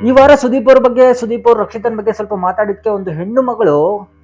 ಈ ವಾರ ಸುದೀಪ್ ಅವರು ರಕ್ಷಿತನ್ ಬಗ್ಗೆ ಸ್ವಲ್ಪ ಮಾತಾಡಿದ್ಕೆ ಒಂದು ಹೆಣ್ಣು ಮಗಳು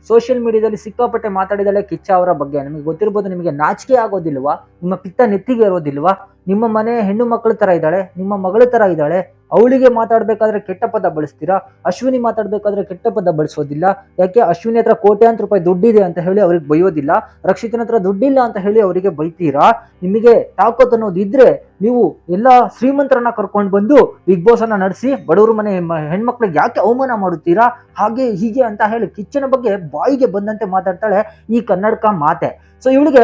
ಸೋಷಿಯಲ್ ಮೀಡಿಯಾದಲ್ಲಿ ಸಿಕ್ಕಾಪಟ್ಟೆ ಮಾತಾಡಿದಾಳೆ ಕಿಚ್ಚ ಅವರ ಬಗ್ಗೆ. ನಿಮಗೆ ಗೊತ್ತಿರ್ಬೋದು, ನಿಮಗೆ ನಾಚಿಕೆ ಆಗೋದಿಲ್ವಾ? ನಿಮ್ಮ ಪಿತ್ತ ನೆತ್ತಿಗೆ ಇರೋದಿಲ್ವಾ? ನಿಮ್ಮ ಮನೆ ಹೆಣ್ಣು ಮಕ್ಕಳ ತರ ಇದ್ದಾಳೆ, ನಿಮ್ಮ ಮಗಳ ತರ ಇದ್ದಾಳೆ. ಅವಳಿಗೆ ಮಾತಾಡ್ಬೇಕಾದ್ರೆ ಕೆಟ್ಟ ಪದ ಬಳಸ್ತೀರಾ, ಅಶ್ವಿನಿ ಮಾತಾಡ್ಬೇಕಾದ್ರೆ ಕೆಟ್ಟ ಪದ ಬಳಸೋದಿಲ್ಲ. ಯಾಕೆ? ಅಶ್ವಿನಿ ಹತ್ರ ಕೋಟ್ಯಾಂತರ ರೂಪಾಯಿ ದುಡ್ಡಿದೆ ಅಂತ ಹೇಳಿ ಅವ್ರಿಗೆ ಬೈಯೋದಿಲ್ಲ, ರಕ್ಷಿತನ ಹತ್ರ ದುಡ್ಡಿಲ್ಲ ಅಂತ ಹೇಳಿ ಅವರಿಗೆ ಬೈತೀರಾ? ನಿಮಗೆ ತಾಕತ್ ಅನ್ನೋದು ಇದ್ರೆ ನೀವು ಎಲ್ಲಾ ಶ್ರೀಮಂತರನ್ನ ಕರ್ಕೊಂಡು ಬಂದು ಬಿಗ್ ಬಾಸ್ ಅನ್ನ ನಡೆಸಿ ಬಡವರು ಮನೆ ಹೆಣ್ಮಕ್ಳಿಗೆ ಯಾಕೆ ಅವಮಾನ ಮಾಡುತ್ತೀರಾ, ಹಾಗೆ ಹೀಗೆ ಅಂತ ಹೇಳಿ ಕಿಚ್ಚನ ಬಗ್ಗೆ ಬಾಯಿಗೆ ಬಂದಂತೆ ಮಾತಾಡ್ತಾಳೆ ಈ ಕನ್ನಡಕ ಮಾತೆ. ಸೊ ಇವಳಿಗೆ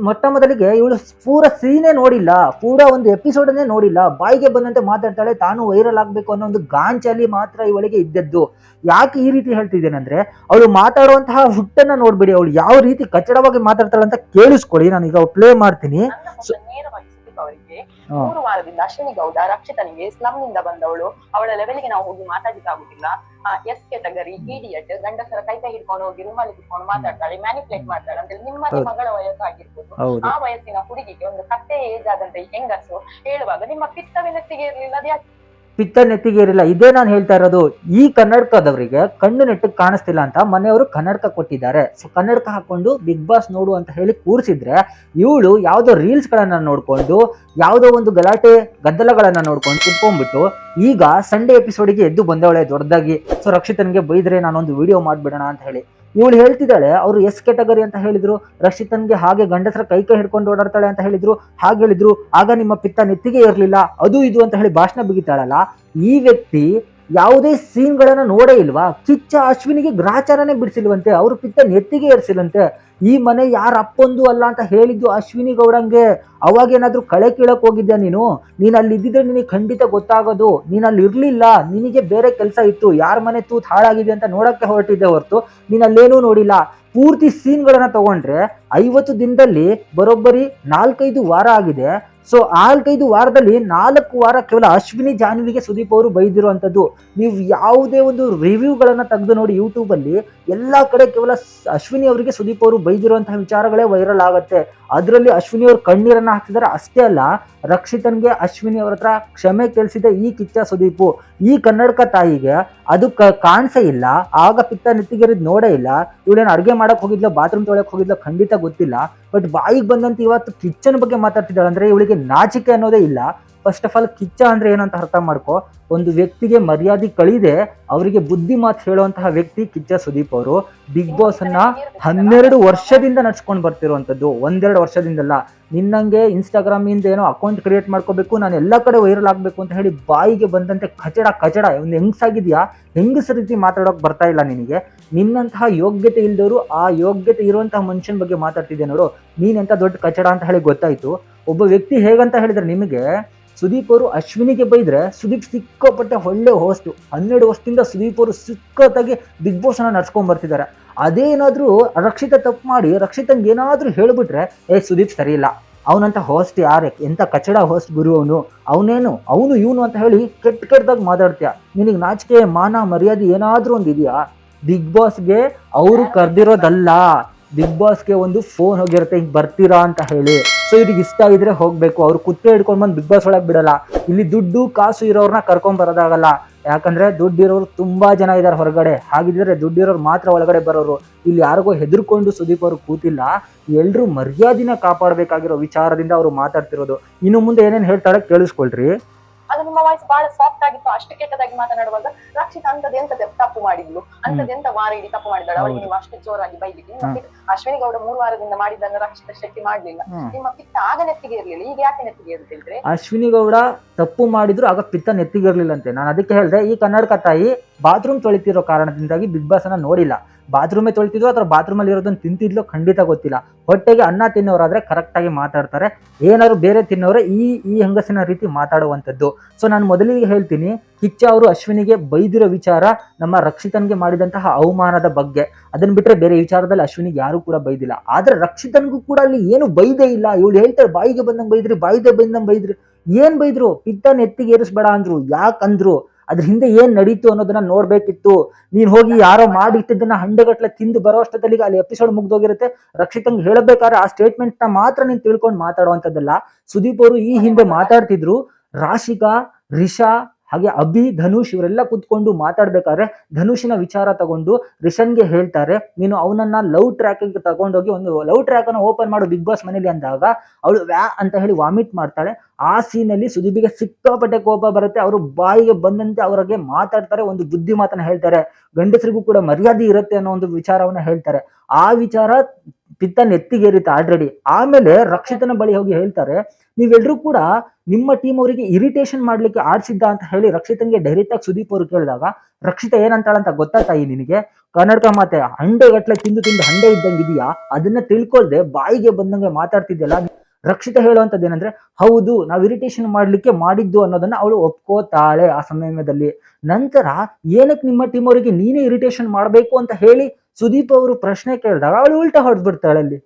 ಮೊಟ್ಟ ಮೊದಲಿಗೆ ಇವಳು ಪೂರ ಸೀನೇ ನೋಡಿಲ್ಲ, ಪೂರ ಒಂದು ಎಪಿಸೋಡನ್ನೇ ನೋಡಿಲ್ಲ, ಬಾಯಿಗೆ ಬಂದಂತೆ ಮಾತಾಡ್ತಾಳೆ. ತಾನು ವೈರಲ್ ಆಗ್ಬೇಕು ಅನ್ನೋ ಒಂದು ಗಾಂಚಲಿ ಮಾತ್ರ ಇವಳಿಗೆ ಇದ್ದದ್ದು. ಯಾಕೆ ಈ ರೀತಿ ಹೇಳ್ತಿದ್ದೇನೆ ಅಂದ್ರೆ, ಅವಳು ಮಾತಾಡುವಂತಹ ಹುಟ್ಟನ್ನ ನೋಡ್ಬಿಡಿ, ಅವಳು ಯಾವ ರೀತಿ ಕಚ್ಚಡವಾಗಿ ಮಾತಾಡ್ತಾಳೆ ಅಂತ ಕೇಳಿಸ್ಕೊಳ್ಳಿ. ನಾನು ಈಗ ಪ್ಲೇ ಮಾಡ್ತೀನಿ. ಅವರಿಗೆ 3 ವಾರದಿಂದ ಅಶ್ವಿನಿ ಗೌಡ ರಕ್ಷಿತನಿಗೆ ಸ್ಲಮ್ ನಿಂದ ಬಂದವಳು, ಅವಳ ಲೆವೆಲ್ಗೆ ನಾವು ಹೋಗಿ ಮಾತಾಡಿಕ್ಕಾಗುದಿಲ್ಲ, ಎಸ್ ಕೆಟಗರಿ ಇಡಿಯಟ್, ಗಂಡಸರ ಕೈ ಹಿಡ್ಕೊಂಡು ಹೋಗಿ ರೂಮಲ್ಲಿ ಕುತ್ಕೊಂಡು ಮಾತಾಡ್ತಾಳೆ, ಮ್ಯಾನಿಪುಲೇಟ್ ಮಾಡ್ತಾಳೆ ಅಂತ ನಿಮ್ಮದೇ ಮಗಳ ವಯಸ್ಸಾಗಿರ್ಬೋದು. ಆ ವಯಸ್ಸಿನ ಹುಡುಗಿಗೆ ಒಂದು ಕತ್ತೆ ಏಜ್ ಆದಂತ ಈ ಹೆಂಗಸು ಹೇಳುವಾಗ ನಿಮ್ಮ ಪಿತ್ತವೇ ನೆತ್ತಿಗೆ ಇರ್ಲಿಲ್ಲ, ಅದ್ಯಾಕೆ? ಪಿತ್ತ ನೆತ್ತಿಗೆ ಇರಲಿಲ್ಲ. ಇದೇ ನಾನು ಹೇಳ್ತಾ ಇರೋದು. ಈ ಕನ್ನಡಕದವರಿಗೆ ಕಣ್ಣು ನೆಟ್ಟಿಗೆ ಕಾಣಿಸ್ತಿಲ್ಲ ಅಂತ ಮನೆಯವರು ಕನ್ನಡಕ ಕೊಟ್ಟಿದ್ದಾರೆ. ಸೊ ಕನ್ನಡಕ ಹಾಕೊಂಡು ಬಿಗ್ ಬಾಸ್ ನೋಡು ಅಂತ ಹೇಳಿ ಕೂರಿಸಿದ್ರೆ ಇವಳು ಯಾವುದೋ ರೀಲ್ಸ್ ಗಳನ್ನ ನೋಡ್ಕೊಂಡು, ಯಾವುದೋ ಒಂದು ಗಲಾಟೆ ಗದ್ದಲಗಳನ್ನ ನೋಡ್ಕೊಂಡು ಕುತ್ಕೊಂಡ್ಬಿಟ್ಟು ಈಗ ಸಂಡೇ ಎಪಿಸೋಡಿಗೆ ಎದ್ದು ಬಂದವಳೆ ದೊಡ್ಡದಾಗಿ. ಸೊ ರಕ್ಷಿತನ್ಗೆ ಬೈದ್ರೆ ನಾನೊಂದು ವಿಡಿಯೋ ಮಾಡ್ಬಿಡೋಣ ಅಂತ ಹೇಳಿ ಇವಳು ಹೇಳ್ತಿದ್ದಾಳೆ. ಅವರು ಎಸ್ ಕೆಟಗರಿ ಅಂತ ಹೇಳಿದ್ರು, ರಕ್ಷಿತನ್ಗೆ ಹಾಗೆ ಗಂಡಸರ ಕೈ ಹಿಡ್ಕೊಂಡು ಓಡಾಡ್ತಾಳೆ ಅಂತ ಹೇಳಿದ್ರು, ಹಾಗೆ ಹೇಳಿದ್ರು. ಆಗ ನಿಮ್ಮ ಪಿತ್ತ ನೆತ್ತಿಗೆ ಇರಲಿಲ್ಲ, ಅದು ಇದು ಅಂತ ಹೇಳಿ ಭಾಷಣ ಬಿಗಿತಾಳಲ್ಲ ಈ ವ್ಯಕ್ತಿ. ಯಾವುದೇ ಸೀನ್ಗಳನ್ನ ನೋಡೇ ಇಲ್ವಾ? ಕಿಚ್ಚ ಅಶ್ವಿನಿಗೆ ಗ್ರಾಚಾರನೇ ಬಿಡಿಸಿಲ್ವಂತೆ, ಅವ್ರ ಪಿತ್ತ ನೆತ್ತಿಗೆ ಏರ್ಸಿಲ್ವಂತೆ. ಈ ಮನೆ ಯಾರ ಅಪ್ಪಂದು ಅಲ್ಲ ಅಂತ ಹೇಳಿದ್ದು ಅಶ್ವಿನಿ ಗೌಡಂಗೆ. ಅವಾಗೇನಾದ್ರೂ ಕಳೆ ಕೀಳಕ್ ಹೋಗಿದ್ದೆ ನೀನು ಅಲ್ಲಿ ಇದ್ದಿದ್ರೆ ನಿನಗೆ ಖಂಡಿತ ಗೊತ್ತಾಗೋದು. ನೀನ್ ಅಲ್ಲಿ ಇರ್ಲಿಲ್ಲ, ನಿನಗೆ ಬೇರೆ ಕೆಲಸ ಇತ್ತು, ಯಾರ ಮನೆ ತೂತ್ ಹಾಳಾಗಿದೆ ಅಂತ ನೋಡಕ್ಕೆ ಹೊರಟಿದ್ದೆ ಹೊರತು ನೀನ್ ಅಲ್ಲೇನೂ ನೋಡಿಲ್ಲ. ಪೂರ್ತಿ ಸೀನ್ಗಳನ್ನ ತಗೊಂಡ್ರೆ 50 ದಿನದಲ್ಲಿ ಬರೋಬ್ಬರಿ 4-5 ವಾರ ಆಗಿದೆ. ಸೊ 4-5 ವಾರದಲ್ಲಿ 4 ವಾರ ಕೇವಲ ಅಶ್ವಿನಿ ಜಾನ್ವಿಗೆ ಸುದೀಪ್ ಅವರು ಬೈದಿರುವಂತದ್ದು. ನೀವು ಯಾವುದೇ ಒಂದು ರಿವ್ಯೂಗಳನ್ನ ತೆಗೆದು ನೋಡಿ ಯೂಟ್ಯೂಬ್ ಅಲ್ಲಿ, ಎಲ್ಲಾ ಕಡೆ ಕೇವಲ ಅಶ್ವಿನಿ ಅವರಿಗೆ ಸುದೀಪ್ ಅವರು ಬೈದಿರುವಂತಹ ವಿಚಾರಗಳೇ ವೈರಲ್ ಆಗತ್ತೆ. ಅದರಲ್ಲಿ ಅಶ್ವಿನಿ ಅವರು ಕಣ್ಣೀರನ್ನ ಹಾಕ್ತಿದ್ದಾರೆ. ಅಷ್ಟೇ ಅಲ್ಲ, ರಕ್ಷಿತನ್ಗೆ ಅಶ್ವಿನಿ ಅವ್ರ ಹತ್ರ ಕ್ಷಮೆ ಕೇಳಿಸಿದೆ ಈ ಕಿಚ್ಚ ಸುದೀಪು. ಈ ಕನ್ನಡಕ ತಾಯಿಗೆ ಅದು ಕಾಣಿಸೇ ಇಲ್ಲ, ಆಗ ಪಿತ್ತ ನೆತ್ತಿಗೆರಿದ್ ನೋಡೇ ಇಲ್ಲ. ಇವಳೇನು ಅಡುಗೆ ಮಾಡಕ್ ಹೋಗಿದ್ಲ, ಬಾತ್ರೂಮ್ ತೊಳಕ್ ಹೋಗಿದ್ಲ ಖಂಡಿತ ಗೊತ್ತಿಲ್ಲ. ಬಟ್ ಬಾಯಿಗೆ ಬಂದಂತ ಇವತ್ತು ಕಿಚ್ಚನ ಬಗ್ಗೆ ಮಾತಾಡ್ತಿದ್ದಾಳೆ ಅಂದ್ರೆ ಇವಳಿಗೆ ನಾಚಿಕೆ ಅನ್ನೋದೇ ಇಲ್ಲ. ಫಸ್ಟ್ ಆಫ್ ಆಲ್ ಕಿಚ್ಚ ಅಂದ್ರೆ ಏನು ಅಂತ ಅರ್ಥ ಮಾಡ್ಕೊ. ಒಂದು ವ್ಯಕ್ತಿಗೆ ಮರ್ಯಾದೆ ಕಳಿದೆ ಅವರಿಗೆ ಬುದ್ಧಿ ಮಾತು ಹೇಳುವಂತಹ ವ್ಯಕ್ತಿ ಕಿಚ್ಚ ಸುದೀಪ್ ಅವರು. ಬಿಗ್ ಬಾಸ್ ಅನ್ನ 12 ವರ್ಷದಿಂದ ನಡ್ಸ್ಕೊಂಡು ಬರ್ತಿರುವಂತದ್ದು, 1-2 ವರ್ಷದಿಂದಲ್ಲ. ನಿನ್ನಂಗೆ ಇನ್ಸ್ಟಾಗ್ರಾಮ್ ಇಂದ ಏನೋ ಅಕೌಂಟ್ ಕ್ರಿಯೇಟ್ ಮಾಡ್ಕೋಬೇಕು, ನಾನು ಎಲ್ಲಾ ಕಡೆ ವೈರಲ್ ಆಗ್ಬೇಕು ಅಂತ ಹೇಳಿ ಬಾಯಿಗೆ ಬಂದಂತೆ ಕಚಡ ಒಂದು ಹೆಂಗಸಾಗಿದ್ಯಾ, ಹೆಂಗಸ ರೀತಿ ಮಾತಾಡೋಕ್ ಬರ್ತಾ ಇಲ್ಲ ನಿನಗೆ. ನಿನ್ನಂತಹ ಯೋಗ್ಯತೆ ಇಲ್ದವರು ಆ ಯೋಗ್ಯತೆ ಇರುವಂತಹ ಮನುಷ್ಯನ ಬಗ್ಗೆ ಮಾತಾಡ್ತಿದ್ದೆ ನೋಡು, ನೀನೆಂತ ದೊಡ್ಡ ಕಚಡ ಅಂತ ಹೇಳಿ ಗೊತ್ತಾಯ್ತು. ಒಬ್ಬ ವ್ಯಕ್ತಿ ಹೇಗಂತ ಹೇಳಿದ್ರೆ ನಿಮಗೆ, ಸುದೀಪ್ ಅವರು ಅಶ್ವಿನಿಗೆ ಬೈದ್ರೆ ಸುದೀಪ್ ಸಿಕ್ಕಾಪಟ್ಟೆ ಒಳ್ಳೆ ಹೋಸ್ಟ್. 12 ವರ್ಷದಿಂದ ಸುದೀಪ್ ಅವರು ಸಿಕ್ಕತ್ತಾಗಿ ಬಿಗ್ ಬಾಸ್ ಅನ್ನ ನಡ್ಸ್ಕೊಂಡ್ ಬರ್ತಿದ್ದಾರೆ. ಅದೇನಾದ್ರೂ ರಕ್ಷಿತ ತಪ್ಪು ಮಾಡಿ ರಕ್ಷಿತಂಗೆ ಏನಾದ್ರೂ ಹೇಳ್ಬಿಟ್ರೆ ಸುದೀಪ್ ಸರಿ ಇಲ್ಲ, ಅವನಂತ ಹೋಸ್ಟ್ ಯಾರೇ, ಎಂತ ಕಚಡ ಹೋಸ್ಟ್ ಗುರು ಅವನು ಇವನು ಅಂತ ಹೇಳಿ ಕೆಟ್ಟದಾಗ ಮಾತಾಡ್ತೀಯ. ನಿನಗೆ ನಾಚಿಕೆ ಮಾನ ಮರ್ಯಾದೆ ಏನಾದ್ರೂ ಒಂದು ಇದೆಯಾ? ಬಿಗ್ ಬಾಸ್ಗೆ ಅವರು ಕರ್ದಿರೋದಲ್ಲ, ಬಿಗ್ ಬಾಸ್ಗೆ ಒಂದು ಫೋನ್ ಹೋಗಿರುತ್ತೆ, ಹಿಂಗೆ ಬರ್ತೀರಾ ಅಂತ ಹೇಳಿ. ಸೊ ಇವ್ರಿಗೆ ಇಷ್ಟ ಇದ್ರೆ ಹೋಗ್ಬೇಕು, ಅವ್ರು ಕುತ್ತೆ ಹಿಡ್ಕೊಂಡ್ ಬಂದು ಬಿಗ್ ಬಾಸ್ ಒಳಗೆ ಬಿಡಲ್ಲ. ಇಲ್ಲಿ ದುಡ್ಡು ಕಾಸು ಇರೋರ್ನ ಕರ್ಕೊಂಡ್ ಬರೋದಾಗಲ್ಲ, ಯಾಕಂದ್ರೆ ದುಡ್ಡಿರೋರು ತುಂಬಾ ಜನ ಇದಾರೆ ಹೊರಗಡೆ. ಹಾಗಿದ್ರೆ ದುಡ್ಡಿರೋರು ಮಾತ್ರ ಒಳಗಡೆ ಬರೋರು. ಇಲ್ಲಿ ಯಾರಿಗೋ ಹೆದರ್ಕೊಂಡು ಸುದೀಪ್ ಅವರು ಕೂತಿಲ್ಲ, ಎಲ್ರು ಮರ್ಯಾದಿನ ಕಾಪಾಡಬೇಕಾಗಿರೋ ವಿಚಾರದಿಂದ ಅವರು ಮಾತಾಡ್ತಿರೋದು. ಇನ್ನು ಮುಂದೆ ಏನೇನು ಹೇಳ್ತಾಳೆ ಕೇಳಿಸ್ಕೊಳ್ರಿ. ಅದು ನಿಮ್ಮ ವಾಯ್ಸ್ ಬಹಳ ಸಾಫ್ಟ್ ಆಗಿತ್ತು, ಅಷ್ಟು ಕೆಟ್ಟದಾಗಿ ಮಾತನಾಡುವಾಗ ರಕ್ಷಿತ ಅಂತದೆಂತ ತಪ್ಪು ಮಾಡಿದ್ಲು, ಅಂತದೆಂತ ವಾರ ಇಡೀ ತಪ್ಪು ಮಾಡಿದಾಳು, ಅವಳಿಗೆ ನೀವು ಅಷ್ಟು ಜೋರಾಗಿ ಬೈಲಿಕ್ಕೆ. ಅಶ್ವಿನಿ ಗೌಡ 3 ವಾರದಿಂದ ಮಾಡಿದ್ದನ್ನು ರಕ್ಷಿತ ಶೆಟ್ಟಿ ಮಾಡ್ಲಿಲ್ಲ. ನಿಮ್ಮ ಪಿತ್ತ ಆಗ ನೆತ್ತಿಗೆ ಇರ್ಲಿಲ್ಲ, ಈಗ ಯಾಕೆ ನೆತ್ತಿಗೆ ಇರುತ್ತೆ? ಅಶ್ವಿನಿ ಗೌಡ ತಪ್ಪು ಮಾಡಿದ್ರು ಆಗ ಪಿತ್ತ ನೆತ್ತಿಗೆ ಇರ್ಲಿಲ್ಲಂತೆ. ನಾನು ಅದಕ್ಕೆ ಹೇಳಿದೆ, ಈ ಕನ್ನಡಕ ತಾಯಿ ಬಾತ್ರೂಮ್ ತೊಳಿತಿರೋ ಕಾರಣದಿಂದಾಗಿ ಬಿಗ್ ಬಾಸ್ ಅನ್ನ ನೋಡಿಲ್ಲ. ಬಾತ್ರೂಮೇ ತೊಳಿತಿದ್ವು ಅಥವಾ ಬಾತ್ರೂಮ್ ಅಲ್ಲಿ ಇರೋದನ್ನ ತಿಂತಿದ್ಲು ಖಂಡಿತ ಗೊತ್ತಿಲ್ಲ. ಹೊಟ್ಟೆಗೆ ಅನ್ನ ತಿನ್ನೋರಾದ್ರೆ ಕರೆಕ್ಟ್ ಆಗಿ ಮಾತಾಡ್ತಾರೆ, ಏನಾದ್ರು ಬೇರೆ ತಿನ್ನೋರೆ ಈ ಹೆಂಗಸಿನ ರೀತಿ ಮಾತಾಡುವಂಥದ್ದು. ಸೊ ನಾನು ಮೊದಲಿಗೆ ಹೇಳ್ತೀನಿ, ಕಿಚ್ಚ ಅವರು ಅಶ್ವಿನಿಗೆ ಬೈದಿರೋ ವಿಚಾರ ನಮ್ಮ ರಕ್ಷಿತನ್ಗೆ ಮಾಡಿದಂತಹ ಅವಮಾನದ ಬಗ್ಗೆ. ಅದನ್ನ ಬಿಟ್ರೆ ಬೇರೆ ವಿಚಾರದಲ್ಲಿ ಅಶ್ವಿನಿಗೆ ಯಾರು ಕೂಡ ಬೈದಿಲ್ಲ. ಆದ್ರೆ ರಕ್ಷಿತನ್ಗೂ ಕೂಡ ಅಲ್ಲಿ ಏನು ಬೈದೇ ಇಲ್ಲ. ಇವಳು ಹೇಳ್ತಾರೆ ಬಾಯಿಗೆ ಬಂದಂಗೆ ಬೈದ್ರಿ. ಏನ್ ಬೈದ್ರು? ಪಿತ್ತ ನೆತ್ತಿಗೆ ಏರಿಸ್ಬೇಡ ಅಂದ್ರು. ಯಾಕಂದ್ರು? ಅದ್ರ ಹಿಂದೆ ಏನ್ ನಡೀತು ಅನ್ನೋದನ್ನ ನೋಡ್ಬೇಕಿತ್ತು. ನೀನ್ ಹೋಗಿ ಯಾರೋ ಮಾಡಿಟ್ಟಿದ್ದನ್ನ ಹಂಡೆಗಟ್ಲೆ ತಿಂದು ಬರೋ ಅಷ್ಟೊತ್ತಲ್ಲಿಗೆ ಅಲ್ಲಿ ಎಪಿಸೋಡ್ ಮುಗ್ದೋಗಿರುತ್ತೆ. ರಕ್ಷಿತಂಗ್ ಹೇಳ್ಬೇಕಾದ್ರೆ ಆ ಸ್ಟೇಟ್ಮೆಂಟ್ ನ ಮಾತ್ರ ನೀನ್ ತಿಳ್ಕೊಂಡು ಮಾತಾಡುವಂತದ್ದಲ್ಲ. ಸುದೀಪ್ ಅವರು ಈ ಹಿಂದೆ ಮಾತಾಡ್ತಿದ್ರು, ರಾಶಿಕಾ, ರಿಷಾ ಹಾಗೆ ಅಭಿ, ಧನುಷ್ ಇವರೆಲ್ಲ ಕುತ್ಕೊಂಡು ಮಾತಾಡ್ಬೇಕಾದ್ರೆ ಧನುಷಿನ ವಿಚಾರ ತಗೊಂಡು ರಿಷನ್ಗೆ ಹೇಳ್ತಾರೆ, ನೀನು ಅವನನ್ನ ಲವ್ ಟ್ರ್ಯಾಕಿಗೆ ತಗೊಂಡೋಗಿ ಒಂದು ಲವ್ ಟ್ರ್ಯಾಕ್ ಅನ್ನು ಓಪನ್ ಮಾಡು ಬಿಗ್ ಬಾಸ್ ಮನೇಲಿ ಅಂದಾಗ ಅವಳು ವ್ಯಾ ಅಂತ ಹೇಳಿ ವಾಮಿಟ್ ಮಾಡ್ತಾಳೆ. ಆ ಸೀನಲ್ಲಿ ಸುದೀಪಿಗೆ ಸಿಕ್ಕಾಪಟ್ಟೆ ಕೋಪ ಬರುತ್ತೆ. ಅವರು ಬಾಯಿಗೆ ಬಂದಂತೆ ಅವರಿಗೆ ಮಾತಾಡ್ತಾರೆ, ಒಂದು ಬುದ್ಧಿ ಮಾತನ್ನ ಹೇಳ್ತಾರೆ, ಗಂಡಸರಿಗೂ ಕೂಡ ಮರ್ಯಾದೆ ಇರುತ್ತೆ ಅನ್ನೋ ಒಂದು ವಿಚಾರವನ್ನ ಹೇಳ್ತಾರೆ. ಆ ವಿಚಾರ ಪಿತ್ತ ನೆತ್ತಿಗೇರಿತ ಆಲ್ರೆಡಿ. ಆಮೇಲೆ ರಕ್ಷಿತನ ಬಳಿ ಹೋಗಿ ಹೇಳ್ತಾರೆ, ನೀವೆಲ್ಲರೂ ಕೂಡ ನಿಮ್ಮ ಟೀಮ್ ಅವರಿಗೆ ಇರಿಟೇಷನ್ ಮಾಡ್ಲಿಕ್ಕೆ ಆಡ್ಸಿದ್ದ ಅಂತ ಹೇಳಿ ರಕ್ಷಿತನ್ಗೆ ಡೈರೆಕ್ಟ್ ಆಗಿ ಸುದೀಪ್ ಅವರು ಕೇಳಿದಾಗ ರಕ್ಷಿತ ಏನಂತಾಳಂತ ಗೊತ್ತಾ ತಾಯಿ ನಿನಗೆ? ಕನ್ನಡಕ ಮಾತೆ ಹಂಡೆಗಟ್ಲೆ ತಿಂದು ತಿಂದು ಹಂಡೆ ಇದ್ದಂಗೆ ಇದೆಯಾ, ಅದನ್ನ ತಿಳ್ಕೊಳ್ದೆ ಬಾಯಿಗೆ ಬಂದಂಗೆ ಮಾತಾಡ್ತಿದ್ಯಲ್ಲ. ರಕ್ಷಿತ ಹೇಳುವಂಥದ್ದು ಏನಂದ್ರೆ, ಹೌದು ನಾವು ಇರಿಟೇಷನ್ ಮಾಡ್ಲಿಕ್ಕೆ ಮಾಡಿದ್ದು ಅನ್ನೋದನ್ನ ಅವಳು ಒಪ್ಕೋತಾಳೆ ಆ ಸಮಯದಲ್ಲಿ. ನಂತರ ಏನಕ್ಕೆ ನಿಮ್ಮ ಟೀಮ್ ಅವರಿಗೆ ನೀನೇ ಇರಿಟೇಷನ್ ಮಾಡಬೇಕು ಅಂತ ಹೇಳಿ ಸುದೀಪ್ ಅವರು ಪ್ರಶ್ನೆ ಕೇಳಿದಾಗ ಅವಳು ಉಲ್ಟಾ ಹೊಡೆದ್ಬಿಡ್ತಾಳೆ. ಅಲ್ಲಿ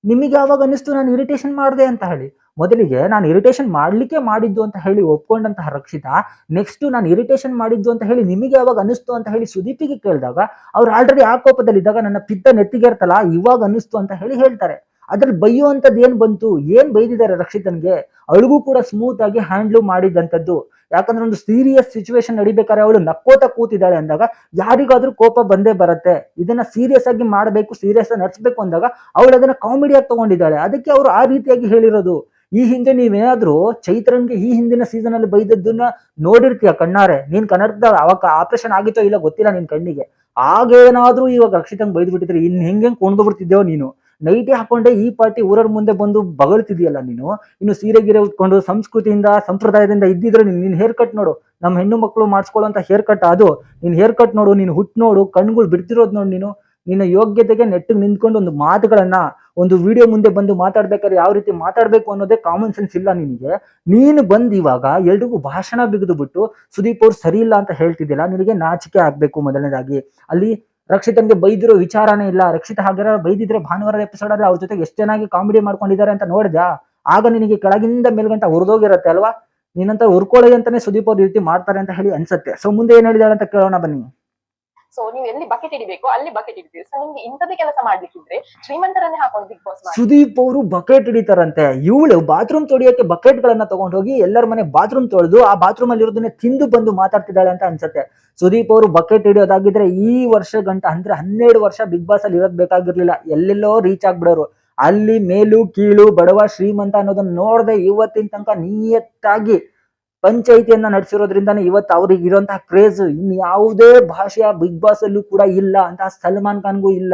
ನಿಮಗೆ ಯಾವಾಗ ಅನ್ನಿಸ್ತು ನಾನು ಇರಿಟೇಷನ್ ಮಾಡಿದೆ ಅಂತ ಹೇಳಿ? ಮೊದಲಿಗೆ ನಾನು ಇರಿಟೇಷನ್ ಮಾಡ್ಲಿಕ್ಕೆ ಮಾಡಿದ್ದು ಅಂತ ಹೇಳಿ ಒಪ್ಕೊಂಡಂತಹ ರಕ್ಷಿತಾ, ನೆಕ್ಸ್ಟ್ ನಾನು ಇರಿಟೇಷನ್ ಮಾಡಿದ್ದು ಅಂತ ಹೇಳಿ ನಿಮಗೆ ಯಾವಾಗ ಅನ್ನಿಸ್ತು ಅಂತ ಹೇಳಿ ಸುದೀಪಿಗೆ ಕೇಳಿದಾಗ ಅವ್ರು ಆಲ್ರೆಡಿ ಆ ಕೋಪದಲ್ಲಿದ್ದಾಗ ನನ್ನ ಪಿತ್ತ ನೆತ್ತಿಗೇರ್ತಲ್ಲ ಇವಾಗ ಅನ್ನಿಸ್ತು ಅಂತ ಹೇಳಿ ಹೇಳ್ತಾರೆ. ಅದ್ರಲ್ಲಿ ಬೈಯುವಂಥದ್ದು ಏನ್ ಬಂತು? ಏನ್ ಬೈದಿದ್ದಾರೆ ರಕ್ಷಿತನ್ಗೆ? ಅವಳಿಗೂ ಕೂಡ ಸ್ಮೂತ್ ಆಗಿ ಹ್ಯಾಂಡ್ಲ್ ಮಾಡಿದಂಥದ್ದು. ಯಾಕಂದ್ರೆ ಒಂದು ಸೀರಿಯಸ್ ಸಿಚುವೇಶನ್ ನಡಿಬೇಕಾದ್ರೆ ಅವಳು ನಕ್ಕೋತ ಕೂತಿದ್ದಾಳೆ ಅಂದಾಗ ಯಾರಿಗಾದ್ರೂ ಕೋಪ ಬಂದೇ ಬರುತ್ತೆ. ಇದನ್ನ ಸೀರಿಯಸ್ ಆಗಿ ಮಾಡಬೇಕು, ಸೀರಿಯಸ್ ಆಗಿ ನಡ್ಸ್ಬೇಕು ಅಂದಾಗ ಅವಳು ಅದನ್ನ ಕಾಮಿಡಿಯಾಗಿ ತಗೊಂಡಿದ್ದಾಳೆ. ಅದಕ್ಕೆ ಅವರು ಆ ರೀತಿಯಾಗಿ ಹೇಳಿರೋದು. ಈ ಹಿಂದೆ ನೀವೇನಾದ್ರೂ ಚೈತ್ರನ್ಗೆ ಈ ಹಿಂದಿನ ಸೀಸನ್ ಅಲ್ಲಿ ಬೈದದ್ದನ್ನ ನೋಡಿರ್ತೀಯ ಕಣ್ಣಾರೆ. ನೀನ್ ಕನ್ನಡದ ಅವಾಗ ಆಪರೇಷನ್ ಆಗಿತ್ತೋ ಇಲ್ಲ ಗೊತ್ತಿಲ್ಲ ನಿನ್ ಕಣ್ಣಿಗೆ. ಆಗೇನಾದ್ರೂ ಇವಾಗ ರಕ್ಷಿತಂಗ್ ಬೈದ್ ಬಿಟ್ಟಿದ್ರೆ ಇನ್ ಹೆಂಗೆ ಕುಣ್ದು ಬಿಡ್ತಿದ್ದೇವ್ ನೀನು. ನೈಟಿ ಹಾಕೊಂಡೆ ಈ ಪಾರ್ಟಿ ಊರರ ಮುಂದೆ ಬಂದು ಬಗಳ್ತಿದೀಯಲ್ಲ ನೀನು. ಇನ್ನು ಸೀರೆ ಗಿರೆ ಉಟ್ಕೊಂಡು ಸಂಸ್ಕೃತಿಯಿಂದ ಸಂಪ್ರದಾಯದಿಂದ ಇದ್ದಿದ್ರೆ ನಿನ್ ಹೇರ್ ಕಟ್ ನೋಡು, ನಮ್ಮ ಹೆಣ್ಣು ಮಕ್ಕಳು ಮಾಡಿಸ್ಕೊಳ್ಳುವಂತ ಹೇರ್ ಕಟ್ ಅದು. ನಿನ್ ಹೇರ್ ಕಟ್ ನೋಡು, ನೀನು ಹುಟ್ಟು ನೋಡು, ಕಣ್ಗಳು ಬಿಡ್ತಿರೋದು ನೋಡು. ನೀನು ನಿನ್ನ ಯೋಗ್ಯತೆಗೆ ನೆಟ್ಟಿಗೆ ನಿಂತ್ಕೊಂಡು ಒಂದು ಮಾತುಗಳನ್ನ ಒಂದು ವಿಡಿಯೋ ಮುಂದೆ ಬಂದು ಮಾತಾಡ್ಬೇಕಾದ್ರೆ ಯಾವ ರೀತಿ ಮಾತಾಡ್ಬೇಕು ಅನ್ನೋದೇ ಕಾಮನ್ ಸೆನ್ಸ್ ಇಲ್ಲ ನಿನಗೆ. ನೀನು ಬಂದು ಇವಾಗ ಎಲ್ರಿಗೂ ಭಾಷಣ ಬಿಗಿದು ಬಿಟ್ಟು ಸುದೀಪ್ ಅವ್ರು ಸರಿ ಇಲ್ಲ ಅಂತ ಹೇಳ್ತಿದ್ದಿಲ್ಲ. ನಿನಗೆ ನಾಚಿಕೆ ಆಗ್ಬೇಕು ಮೊದಲನೇದಾಗಿ. ಅಲ್ಲಿ ರಕ್ಷಿತನ್ಗೆ ಬೈದಿರೋ ವಿಚಾರನೇ ಇಲ್ಲ. ರಕ್ಷಿತ ಹಾಗಾದ್ರೆ ಬೈದಿದ್ರೆ ಭಾನುವಾರದ ಎಪಿಸೋಡ್ ಅಲ್ಲಿ ಅವ್ರ ಜೊತೆಗೆ ಎಷ್ಟು ಚೆನ್ನಾಗಿ ಕಾಮಿಡಿ ಮಾಡ್ಕೊಂಡಿದ್ದಾರೆ ಅಂತ ನೋಡಿದ್ಯಾ? ಆಗ ನಿನಗೆ ಕೆಳಗಿಂದ ಮೇಲ್ಗಂಟ ಹುರಿದೋಗಿರತ್ತೆ ಅಲ್ವಾ? ನೀನಂತ ಹುರ್ಕೊಳ್ಳಿ ಅಂತಾನೆ ಸುದೀಪ್ ಅವ್ರು ರೀತಿ ಮಾಡ್ತಾರೆ ಅಂತ ಹೇಳಿ ಅನ್ಸತ್ತೆ. ಸೊ ಮುಂದೆ ಏನ್ ಹೇಳಿದಾಳೆ ಅಂತ ಕೇಳೋಣ ಬನ್ನಿ. ಸೊ ನೀವು ಎಲ್ಲಿ ಬಕೆಟ್ ಇಡಬೇಕು ಅಲ್ಲಿ ಬಕೆಟ್ ಇಡ್ತೀವಿ. ಸೊ ನಿಮ್ಗೆ ಇಂಥದೇ ಕೆಲಸ ಮಾಡ್ಲಿಕ್ಕಿದ್ರೆ ಶ್ರೀಮಂತರನ್ನೇ ಹಾಕೊಂಡು ಬಿಗ್ ಬಾಸ್ ಮಾಡಿ. ಸುದೀಪ್ ಅವರು ಬಕೆಟ್ ಹಿಡಿತಾರಂತೆ. ಇವಳು ಬಾತ್ರೂಮ್ ತೊಳಿಯೋಕೆ ಬಕೆಟ್ ಗಳನ್ನ ತಗೊಂಡು ಹೋಗಿ ಎಲ್ಲರ ಮನೆ ಬಾತ್ರೂಮ್ ತೊಳೆದು ಆ ಬಾತ್ರೂಮ್ ಅಲ್ಲಿ ಇರೋದನ್ನ ತಿಂದು ಬಂದು ಮಾತಾಡ್ತಿದ್ದಾಳೆ ಅಂತ ಅನ್ಸುತ್ತೆ. ಸುದೀಪ್ ಅವರು ಬಕೆಟ್ ಹಿಡಿಯೋದಾಗಿದ್ರೆ ಈ ವರ್ಷ ಗಂಟ ಅಂದ್ರೆ 12 ವರ್ಷ ಬಿಗ್ ಬಾಸ್ ಅಲ್ಲಿ ಇರೋದ್ ಬೇಕಾಗಿರ್ಲಿಲ್ಲ. ಎಲ್ಲೆಲ್ಲೋ ರೀಚ್ ಆಗ್ಬಿಡೋರು. ಅಲ್ಲಿ ಮೇಲು ಕೀಳು ಬಡವ ಶ್ರೀಮಂತ ಅನ್ನೋದನ್ನ ನೋಡದೆ ಇವತ್ತಿನ ತನಕ ನಿಯತ್ತಾಗಿ ಪಂಚಾಯಿತಿಯನ್ನ ನಡೆಸಿರೋದ್ರಿಂದಾನೇ ಇವತ್ತು ಅವ್ರಿಗೆ ಇರುವಂತಹ ಕ್ರೇಜ್ ಇನ್ ಯಾವುದೇ ಭಾಷೆಯ ಬಿಗ್ ಬಾಸ್ ಅಲ್ಲೂ ಕೂಡ ಇಲ್ಲ ಅಂತ. ಸಲ್ಮಾನ್ ಖಾನ್ಗೂ ಇಲ್ಲ.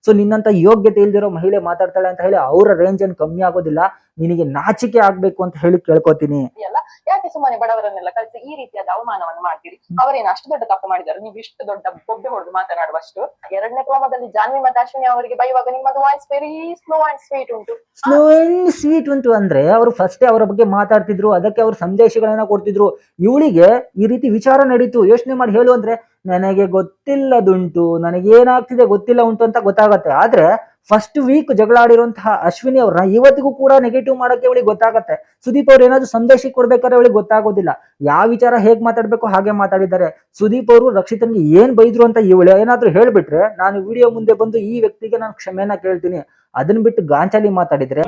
ಸೊ ನಿನ್ನಂತ ಯೋಗ್ಯತೆ ಇಲ್ದಿರೋ ಮಹಿಳೆ ಮಾತಾಡ್ತಾಳೆ ಅಂತ ಹೇಳಿ ಅವರ ರೇಂಜ್ ಅನ್ನು ಕಮ್ಮಿ ಆಗೋದಿಲ್ಲ. ನಿನಗೆ ನಾಚಿಕೆ ಆಗ್ಬೇಕು ಅಂತ ಹೇಳಿ ಕೇಳ್ಕೊತೀನಿ. ಎಲ್ಲ ಯಾಕೆ ಸುಮ್ಮನೆ ಬಡವರನ್ನೆಲ್ಲ ಕಳಿಸಿ ಈ ರೀತಿಯಾದ ಅವಮಾನವನ್ನು ಮಾಡ್ತೀರಿ? ಅವರೇನು ಅಷ್ಟು ದೊಡ್ಡ ತಪ್ಪು ಮಾಡಿದ್ದಾರೆ? ನೀವು ಇಷ್ಟು ದೊಡ್ಡ ಬೊಬ್ಬೆ ಹೊಡೆದು ಮಾತನಾಡುವಷ್ಟು. ಎರಡನೇ ಪ್ರೋಮೋದಲ್ಲಿ ಜಾನ್ವಿ ಮತ್ತೆ ಅಶ್ವಿನಿ ಅವರಿಗೆ ಬೈಯುವಾಗ ನಿಮ್ಮದು voice very slow and sweet ಉಂಟು. ಸ್ಲೋ ಅಂಡ್ ಸ್ವೀಟ್ ಉಂಟು ಅಂದ್ರೆ ಅವರು ಫಸ್ಟ್ ಅವರ ಬಗ್ಗೆ ಮಾತಾಡ್ತಿದ್ರು, ಅದಕ್ಕೆ ಅವರು ಸಂದೇಶಗಳನ್ನ ಕೊಡ್ತಿದ್ರು. ಇವಳಿಗೆ ಈ ರೀತಿ ವಿಚಾರ ನಡೀತು. ಯೋಚನೆ ಮಾಡಿ ಹೇಳು ಅಂದ್ರೆ ನನಗೆ ಗೊತ್ತಿಲ್ಲದುಂಟು, ನನಗೇನಾಗ್ತಿದೆ ಗೊತ್ತಿಲ್ಲ ಉಂಟು ಅಂತ ಗೊತ್ತಾಗತ್ತೆ. ಆದ್ರೆ ಫಸ್ಟ್ ವೀಕ್ ಜಗಳ ಆಡಿರುವಂತಹ ಅಶ್ವಿನಿ ಅವ್ರನ್ನ ಇವತ್ತಿಗೂ ಕೂಡ ನೆಗೆಟಿವ್ ಮಾಡಕ್ಕೆ ಅವಳಿಗೆ ಗೊತ್ತಾಗತ್ತೆ. ಸುದೀಪ್ ಅವ್ರು ಏನಾದ್ರು ಸಂದೇಶ ಕೊಡ್ಬೇಕಾದ್ರೆ ಅವಳಿಗೆ ಗೊತ್ತಾಗೋದಿಲ್ಲ. ಯಾವ ವಿಚಾರ ಹೇಗ್ ಮಾತಾಡ್ಬೇಕು ಹಾಗೆ ಮಾತಾಡಿದ್ದಾರೆ. ಸುದೀಪ್ ಅವರು ರಕ್ಷಿತನ್ಗೆ ಏನ್ ಬೈದ್ರು ಅಂತ ಇವಳು ಏನಾದ್ರು ಹೇಳ್ಬಿಟ್ರೆ ನಾನು ವಿಡಿಯೋ ಮುಂದೆ ಬಂದು ಈ ವ್ಯಕ್ತಿಗೆ ನಾನು ಕ್ಷಮೆನ ಕೇಳ್ತೀನಿ. ಅದನ್ನ ಬಿಟ್ಟು ಗಾಂಚಲಿ ಮಾತಾಡಿದ್ರೆ